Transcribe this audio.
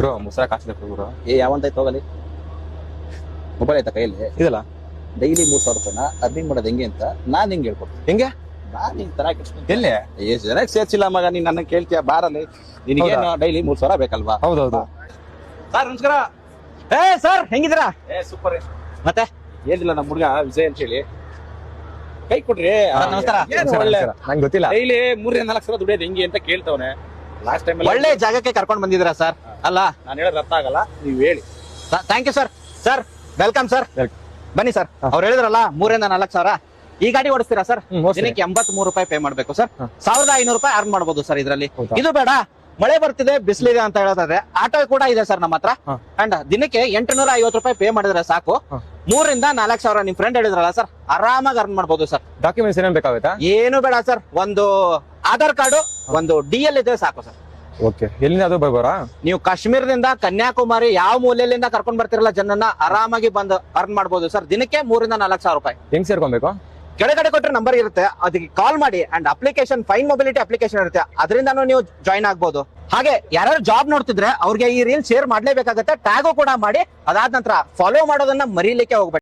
Bro ಮುಸರ ಕಾಸ್ಬೇಕು bro. ಯಾವಂತ ಹೋಗಲಿ mobile ಆಯ್ತಾ ಕೈಯಲ್ಲಿ ಇದಲ್ಲ ಡೈಲಿ 3,000 ರೂಪಾಯಿನ ಅರ್ನಿಂಗ್ ಮಾಡೋದು ಹೆಂಗೆ ಅಂತ ನಾನ್ ಹಿಂಗ್ ಹೇಳ್ಕೊಡ್ತೀನಿ. ಹೆಂಗೆ ನಾನ್ ಹಿಂಗ್ ತರ ಎಲ್ಲಿ ಎಷ್ಟು ಜನಕ್ಕೆ ಸೇರ್ಸಿಲ್ಲ ಮಗ, ನೀನ್ ನನ್ನ ಕೇಳ್ತೀಯ ಬಾರಲ್ಲಿ ನಿನಗೆ ಡೈಲಿ 3,000 ಬೇಕಲ್ವಾ? ಹೌದೌದು. ಸರ್ ನಮಸ್ಕಾರ. ಸರ್ ಹೆಂಗಿದ್ದೀರಾ? ಸೂಪರ್. ಮತ್ತೆ ಏನಿಲ್ಲ ನಮ್ಮ ಹುಡುಗ ವಿಜಯ್ ಅಂತ ಹೇಳಿ ಕೈ ಕೊಡ್ರಿ. ನಮಸ್ಕಾರ. ನಂಗೆ ಗೊತ್ತಿಲ್ಲ. ಡೈಲಿ 3-4 ದುಡಿಯೋದು ಹೆಂಗೆ ಅಂತ ಕೇಳ್ತವನೆ. ಲಾಸ್ಟ್ ಟೈಮ್ ಒಳ್ಳೆ ಜಾಗಕ್ಕೆ ಕರ್ಕೊಂಡ್ ಬಂದಿದ್ದೀರಾ ಸರ್. ಅಲ್ಲ ನಾನು ಹೇಳೋದು ಅರ್ಥ ಆಗಲ್ಲ, ನೀವ್ ಹೇಳಿ. Thank you sir. Sir welcome sir. Welcome. ಬನ್ನಿ ಸರ್. ಅವ್ರು ಹೇಳಿದ್ರಲ್ಲ 3-4 ಸಾವಿರ. ಈ ಗಾಡಿ ಓಡಿಸ್ತೀರಾ ಸರ್? ಓಡಿಸ್ತೀನಿ. ದಿನಕ್ಕೆ 83 ರೂಪಾಯಿ ಪೇ ಮಾಡ್ಬೇಕು ಸರ್. 1,500 ರೂಪಾಯಿ ಅರ್ನ್ ಮಾಡ್ಬೋದು ಸರ್ ಇದ್ರಲ್ಲಿ. ಹೌದಾ? ಇದು ಬೇಡ, ಮಳೆ ಬರ್ತಿದೆ ಬಿಸಿಲಿದೆ ಅಂತ ಹೇಳೋದಾದ್ರೆ ಆಟೋ ಕೂಡ ಇದೆ ಸರ್ ನಮ್ಮ ಹತ್ರ. ಹಾ. ಅಂಡ್ ದಿನಕ್ಕೆ 850 ರೂಪಾಯಿ ಪೇ ಮಾಡಿದ್ರೆ ಸಾಕು. ಹಾ. 3-4 ಸಾವಿರ ನಿಮ್ ಫ್ರೆಂಡ್ ಹೇಳಿದ್ರಲ್ಲ ಸರ್, ಆರಾಮಾಗಿ ಅರ್ನ್ ಮಾಡ್ಬೋದು ಸರ್. ಡಾಕ್ಯುಮೆಂಟ್ಸ್ ಏನೇನ್ ಬೇಕಾಗುತ್ತಾ? ಏನು ಬೇಡ ಸರ್, ಒಂದು ಆಧಾರ್ ಕಾರ್ಡು, ಒಂದು DL ಇದ್ರೆ ಸಾಕು ಸರ್. ಓಕೆ. ಎಲ್ಲಿಂದ ಅದು ಬರ್ಬೋರಾ? ನೀವು ಕಾಶ್ಮೀರದಿಂದ ಕನ್ಯಾಕುಮಾರಿ ಯಾವ ಮೂಲೆಯಿಂದ ಕರ್ಕೊಂಡ್ ಬರ್ತಿರಲ್ಲ ಜನನ್ನ, ಆರಾಮಾಗಿ ಬಂದು ಅರ್ನ್ ಮಾಡ್ಬೋದು ಸರ್. ದಿನಕ್ಕೆ 3-4 ಸಾವಿರ ರೂಪಾಯಿ. ಹೆಂಗ್ ಸೇರ್ಕೊಬೇಕು? ಕೆಳಗಡೆ ಕೊಟ್ಟರೆ ನಂಬರ್ ಇರುತ್ತೆ, ಅದಕ್ಕೆ ಕಾಲ್ ಮಾಡಿ. And application fine mobility application ಇರುತ್ತೆ, ಅದರಿಂದನೂ ನೀವು ಜಾಯ್ನ್ ಆಗ್ಬೋದು. ಹಾಗೆ ಯಾರು ಜಾಬ್ ನೋಡ್ತಿದ್ರೆ ಅವ್ರಿಗೆ ಈ ರೀಲ್ ಶೇರ್ ಮಾಡ್ಲೇಬೇಕಾಗತ್ತೆ, ಟ್ಯಾಗು ಕೂಡ ಮಾಡಿ. ಅದಾದ ನಂತರ ಫಾಲೋ ಮಾಡೋದನ್ನ ಮರೀಲಿಕ್ಕೆ ಹೋಗ್ಬೇಡಿ.